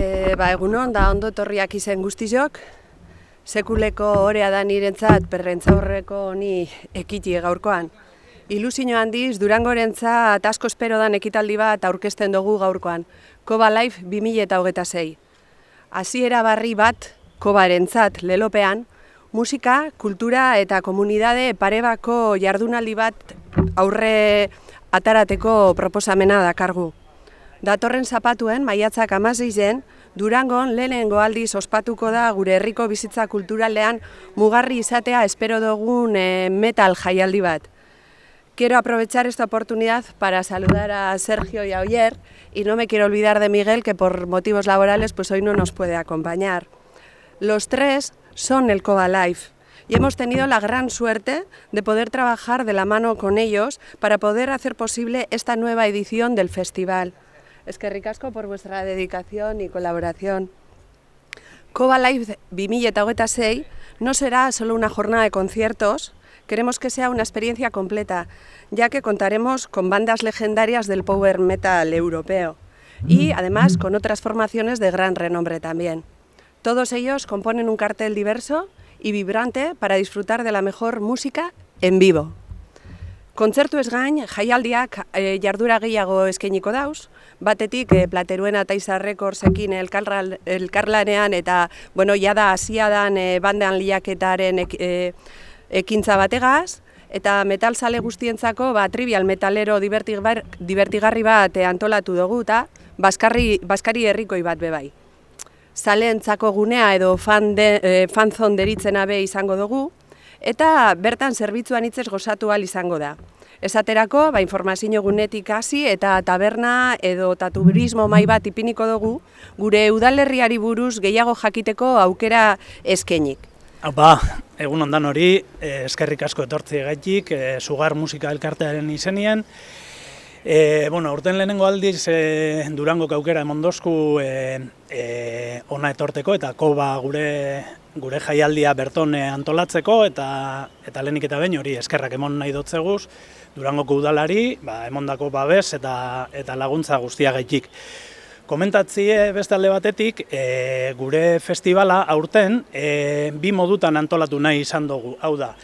Egunon da ondo etorriak izen guztizok. Sekuleko orea da nirentzat Perrentzaurreko honi ekiti gaurkoan. Ilusio handiz Durangorentzat asko espero dan ekitaldi bat aurkezten dugu gaurkoan. Koba Live 2026. Hasiera barri bat Kobarentzat lelopean, musika, kultura eta komunidade parebako jardunaldi bat aurre atarateko proposamena dakargu. Datorren zapatuen, maiatzak 16-en, Durangon lehenengo aldiz ospatuko da gure herriko bizitza kulturalean mugarri izatea espero dugun metal jaialdi bat. Quiero aprovechar esta oportunidad para saludar a Sergio y a Oyer, y no me quiero olvidar de Miguel, que por motivos laborales pues hoy no nos puede acompañar. Los tres son el Koba Live, y hemos tenido la gran suerte de poder trabajar de la mano con ellos para poder hacer posible esta nueva edición del festival. Eskerrik asko por vuestra dedicación y colaboración. Koba Live 2026 no será solo una jornada de conciertos, queremos que sea una experiencia completa, ya que contaremos con bandas legendarias del power metal europeo y además con otras formaciones de gran renombre también. Todos ellos componen un cartel diverso y vibrante para disfrutar de la mejor música en vivo. Kontzertuez gain, jaialdiak jardura gehiago eskainiko dauz, batetik Plateruena eta Izar Rekordsekin elkarlanean eta jada hasia dan bandean liaketaren ekintza bategaz, eta metalzale guztientzako trivial metalero divertigarri bat antolatu dugu eta Baskari herrikoi bat bebai. Zaleentzako gunea edo fanzon deritzena be izango dugu, eta bertan zerbitzuan hitzez gozatu ahal izango da. Esaterako, informazio gunetik hasi eta taberna edo turismo mahai bat ipiniko dugu, gure udalerriari buruz gehiago jakiteko aukera eskainik. Egun ondan hori, eskerrik asko etortzi gaitik, Sugar Musika Elkartearen izenien. Urten lehenengo aldiz Durangok aukera emondosku ona etorteko eta Koba gure jaialdia berton antolatzeko eta lehenik eta behin hori eskerrak emon nahi dotzeguz Durangoko udalari emondako babes eta laguntza guztiagaitik. Komentatzie beste alde batetik, gure festivala aurten bi modutan antolatu nahi izan dugu. Hau da,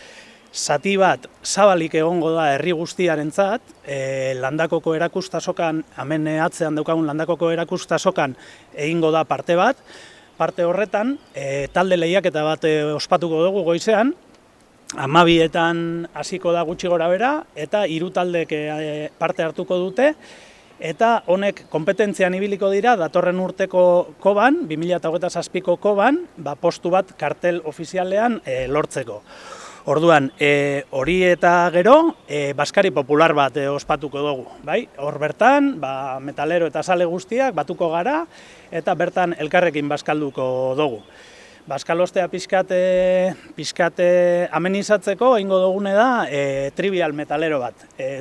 zati bat zabalik egongo da herri guztiarentzat, Landakoko erakustasokan, hemen atzean daukagun Landakoko erakustasokan egingo da parte bat. Parte horretan, talde lehiaketa bat ospatuko dugu goizean, 12etan hasiko da gutxi gora bera, eta 3 taldek parte hartuko dute, eta honek kompetentzian ibiliko dira datorren urteko Koban, 2027ko Koban, postu bat kartel ofizialean lortzeko. Orduan, hori eta gero, Baskari popular bat ospatuko dugu. Hor bertan, metalero eta sale guztiak batuko gara, eta bertan elkarrekin baskalduko dugu. Baskalostea pixkate amenizatzeko egingo dugune da trivial metalero bat.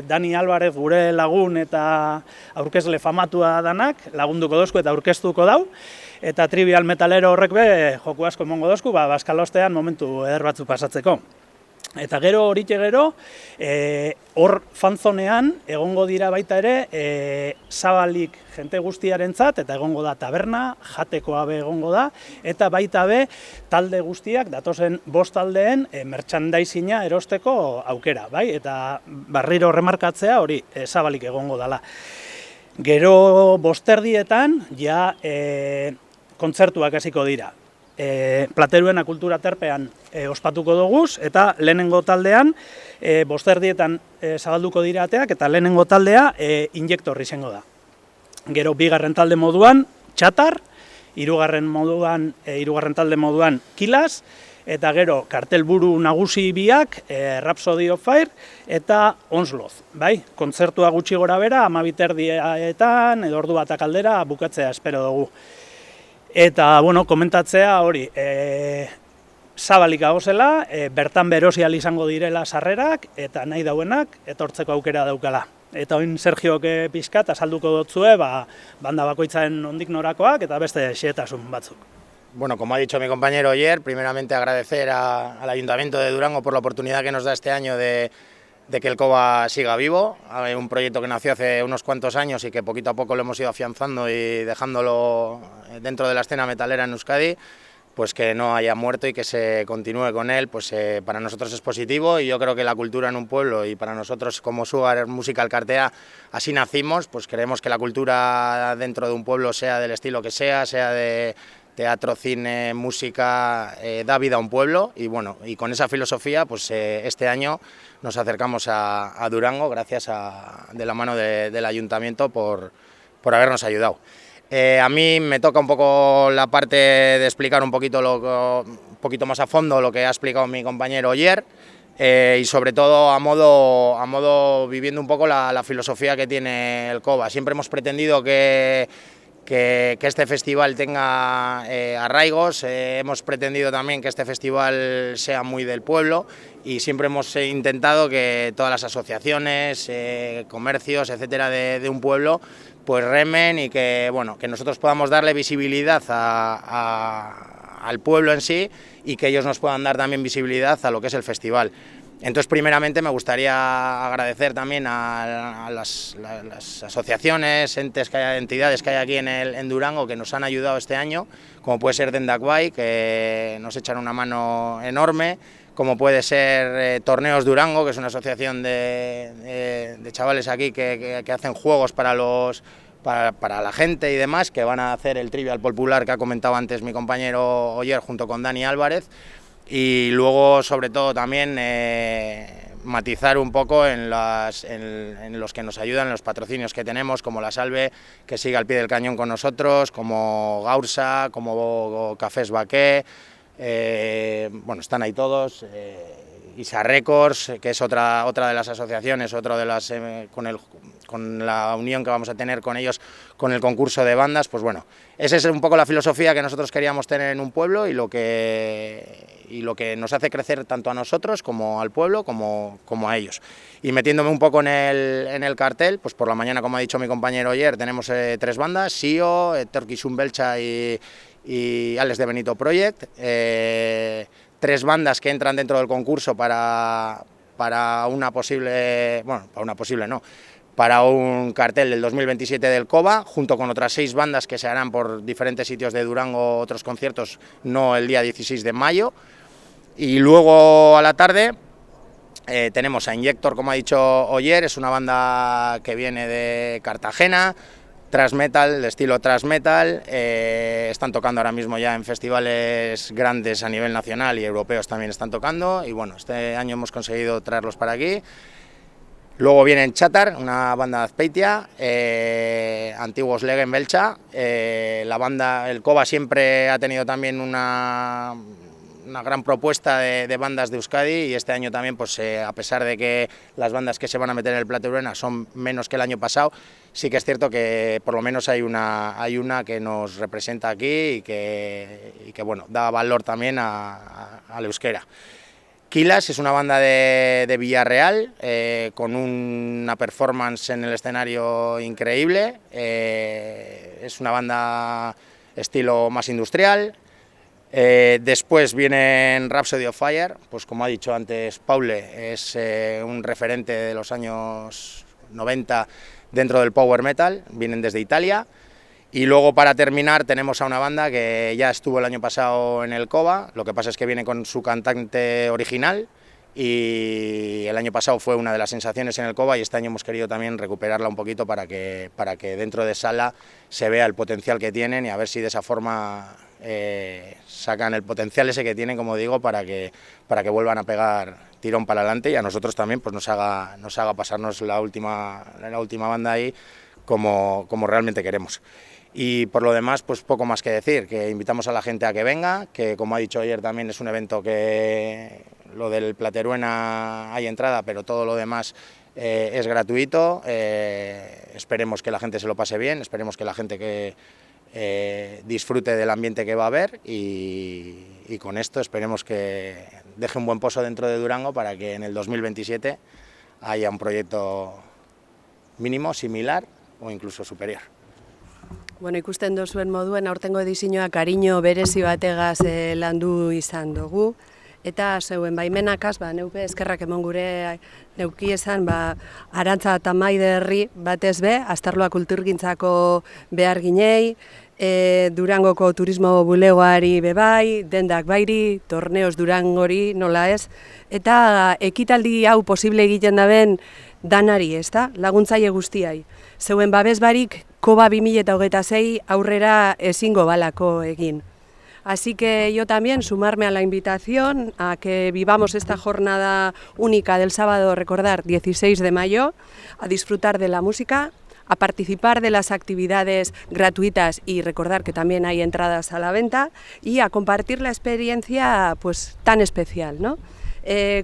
Dani Alvarez gure lagun eta aurkezle famatua danak lagunduko dozku eta aurkeztuko dau. Eta trivial metalero horrek joku asko emongo dozku, Baskalostean momentu eder batzu pasatzeko. Eta gero horitxe gero, hor fanzonean egongo dira baita ere zabalik jente guztiarentzat eta egongo da taberna, jatekoa be egongo da, eta baita be talde guztiak datozen 5 taldeen merchandisinga erosteko aukera, eta barriro remarkatzea hori zabalik egongo dala. Gero 5:30etan ja kontzertuak hasiko dira. Plateruena kultura terpean ospatuko duguz, eta lehenengo taldean 5:30etan zabalduko dira ateak, eta lehenengo taldea injektor izango da. Gero 2. talde moduan Txatar, 3. talde moduan Kilas, eta gero kartelburu nagusi biak Rhapsody of Fire eta Onslaught. Kontzertua gutxi gora bera, 12:30etan edo ordu batak aldera bukatzea espero dugu. Eta, komentatzea hori, zabalik agozela, bertan berosial izango direla sarrerak, eta nahi dauenak, etortzeko aukera daukala. Eta oin Sergiok pixkat azalduko dotzue, banda bakoitzaren ondik norakoak, eta beste xehetasun batzuk. Como ha dicho mi compañero Oyer, primeramente agradecer al Ayuntamiento de Durango por la oportunidad que nos da este año de de que el COBA siga vivo, un proyecto que nació hace unos cuantos años y que poquito a poco lo hemos ido afianzando y dejándolo dentro de la escena metalera en Euskadi, pues que no haya muerto y que se continúe con él, pues para nosotros es positivo, y yo creo que la cultura en un pueblo, y para nosotros como Sugar Música Elkartea así nacimos, pues queremos que la cultura dentro de un pueblo, sea del estilo que sea de teatro, cine, música, da vida a un pueblo, y bueno, y con esa filosofía pues este año nos acercamos a Durango gracias de la mano del ayuntamiento por habernos ayudado. A mí me toca un poco la parte de explicar un poquito más a fondo lo que ha explicado mi compañero Oyer, y sobre todo a modo viviendo un poco la filosofía que tiene el COBA. Siempre hemos pretendido que este festival tenga arraigos, hemos pretendido también que este festival sea muy del pueblo, y siempre hemos intentado que todas las asociaciones, comercios, etcétera, de un pueblo pues remen, y que, bueno, que nosotros podamos darle visibilidad al pueblo en sí, y que ellos nos puedan dar también visibilidad a lo que es el festival. Entonces, primeramente me gustaría agradecer también a las asociaciones, entidades que hay aquí en Durango, que nos han ayudado este año, como puede ser Dendakwai, que nos echan una mano enorme, como puede ser Torneos Durango, que es una asociación de chavales aquí que hacen juegos para la gente y demás, que van a hacer el Trivial Popular que ha comentado antes mi compañero Oyer junto con Dani Álvarez. Y luego, sobre todo, también matizar un poco en los que nos ayudan, en los patrocinios que tenemos, como La Salve, que sigue al pie del cañón con nosotros, como Gaursa, como Cafés Baqué, bueno, están ahí todos, Isa Records, que es otra de las asociaciones, con la unión que vamos a tener con ellos con el concurso de bandas. Pues bueno, esa es un poco la filosofía que nosotros queríamos tener en un pueblo, y lo que nos hace crecer tanto a nosotros como al pueblo como a ellos. Y metiéndome un poco en el cartel, pues por la mañana, como ha dicho mi compañero ayer, tenemos 3 bandas: Sio, Torquishun Belcha y Alex de Benito Project, 3 bandas que entran dentro del concurso para un cartel del 2027 del COBA, junto con otras 6 bandas que se harán por diferentes sitios de Durango, otros conciertos, no el día 16 de mayo. Y luego a la tarde tenemos a Injector, como ha dicho Oyer, es una banda que viene de Cartagena, thrash metal, de estilo thrash metal, están tocando ahora mismo ya en festivales grandes a nivel nacional, y europeos también están tocando, y bueno, este año hemos conseguido traerlos para aquí. Luego vienen Chatar, una banda de Azpeitia, antiguos Legen Belcha. El COBA siempre ha tenido también una gran propuesta de bandas de Euskadi, y este año también, pues a pesar de que las bandas que se van a meter en el Plateruena son menos que el año pasado, sí que es cierto que por lo menos hay una que nos representa aquí, y que bueno, da valor también al euskera. Quilas es una banda de Villarreal, con una performance en el escenario increíble, es una banda estilo más industrial. Después vienen Rhapsody of Fire, pues como ha dicho antes Paule, es un referente de los años 90 dentro del power metal, vienen desde Italia. Y luego, para terminar, tenemos a una banda que ya estuvo el año pasado en el COBA, lo que pasa es que viene con su cantante original, y el año pasado fue una de las sensaciones en el COBA, y este año hemos querido también recuperarla un poquito para que dentro de sala se vea el potencial que tienen, y a ver si de esa forma sacan el potencial ese que tienen, como digo, para que vuelvan a pegar tirón para adelante, y a nosotros también pues nos haga pasarnos la última banda ahí como realmente queremos. Y por lo demás, pues poco más que decir, que invitamos a la gente a que venga, que como ha dicho ayer también es un evento que lo del Plateruena hay entrada, pero todo lo demás es gratuito. Esperemos que la gente se lo pase bien, esperemos que la gente que disfrute del ambiente que va a haber, y con esto esperemos que deje un buen pozo dentro de Durango para que en el 2027 haya un proyecto mínimo, similar o incluso superior. Bueno, ikusten duzuen moduen aurtengo edizioa kariño berezi bategaz landu izan dugu. eta zeuen baimenakaz, neupe eskerrak emon gure neuki esan, Arantza eta Maiderri batez be, Astarloa kulturgintzako behar ginei, Durangoko turismo bulegoari bebai, dendak bairi, torneos Durangori nola ez, eta ekitaldi hau posible egiten daben danari, ezta? Laguntzaile guztiai. Zeuen babes barik Koba 2026 aurrera ezingo balako egin. Así que yo también sumarme a la invitación a que vivamos esta jornada única del sábado, recordar, 16 de mayo, a disfrutar de la música, a participar de las actividades gratuitas y recordar que también hay entradas a la venta y a compartir la experiencia pues tan especial, ¿no?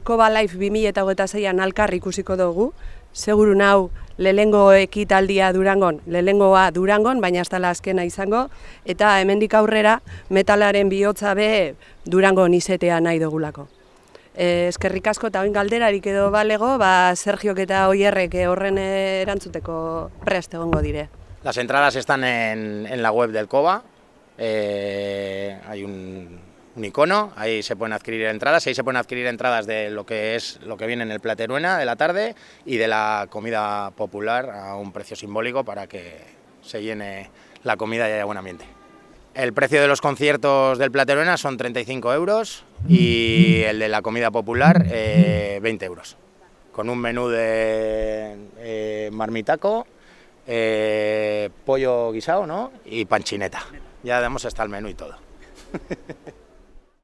Koba Live 2026an alkar ikusiko dugu, seguru nau lehengo ekitaldia Durangon, lehengoa Durangon, baina ez dela azkena izango, eta hemendik aurrera metalaren bihotza be Durangon izetea nahi dugulako. Eskerrik asko eta oin galderarik edo balego, Sergiok eta Oierrek horren erantzuteko prest egongo dire. Las entradas están en la web del Koba, hay un icono, ahí se pueden adquirir entradas, ahí se pueden adquirir entradas de lo que viene en el Plateruena de la tarde y de la comida popular a un precio simbólico para que se llene la comida y haya buen ambiente. El precio de los conciertos del Plateruena son 35 euros y el de la comida popular 20 euros, con un menú de marmitaco, pollo guisado, ¿no? Y panchineta. Ya damos hasta el menú y todo.